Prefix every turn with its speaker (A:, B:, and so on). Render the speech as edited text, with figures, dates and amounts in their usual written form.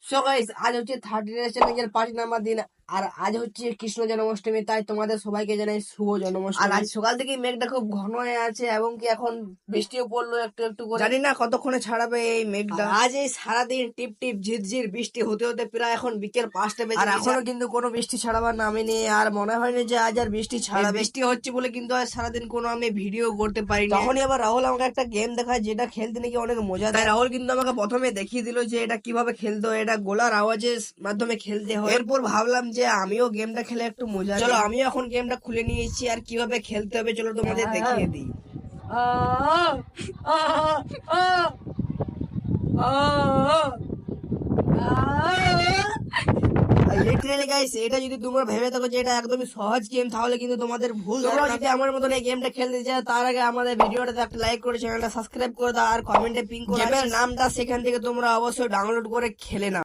A: So guys, আজ হচ্ছে 30 চ্যালেঞ্জের 5 নাম্বার দিন। আর আজ হচ্ছে কৃষ্ণ জন্মাষ্টমী, তাই তোমাদের সবাইকে জানাই শুভ জন্মাষ্টমী। আর আজ সকাল থেকে মেঘটা খুব ঘন হয়ে আছে এবং কি এখন বৃষ্টিও পড়লো একটু একটু করে। জানি না কতক্ষণে ছাড়াবে এই মেঘটা। আজ এই সারাদিন টিপ টিপ ঝিরঝির বৃষ্টি হতে হতে প্রায় এখন বিকেল 5টা বেজে আর এখনো কিন্তু কোনো বৃষ্টি ছাড়াবার নামেনি। আর মনে হয়নি যে আজ আর বৃষ্টি ছাড়াবে। বৃষ্টি হচ্ছে বলে কিন্তু আজ সারাদিন কোনো আমি ভিডিও করতে পারিনি। তখনই আবার রাহুল আমাকে একটা গেম দেখায় যেটা খেলতে নাকি অনেক মজা। তাই রাহুল কিন্তু আমাকে প্রথমে দেখিয়ে দিল যে এটা কিভাবে খেলতে হয়। এটা গোলার আওয়াজের মাধ্যমে খেলতে হয়। এরপর ভাবলাম যে আমিও গেমটা খেলে একটু মজা। চলো আমিও এখন গেমটা খুলে নিয়েছি আর কিভাবে খেলতে হবে চলো তোমাদের দেখিয়ে দিই। লিটারালি গাইস, এটা যদি তোমরা ভেবে থাকো যে এটা একদমই সহজ গেম তাহলে কিন্তু তোমাদের ভুল। তোমরা যদি আমার মতন এই গেমটা খেলতে চাও তার আগে আমাদের ভিডিওটাতে একটা লাইক করে চ্যানেলটা সাবস্ক্রাইব করে দাও আর কমেন্টে পিন করে গেমের নামটা সেখান থেকে তোমরা অবশ্যই ডাউনলোড করে খেলে নাও।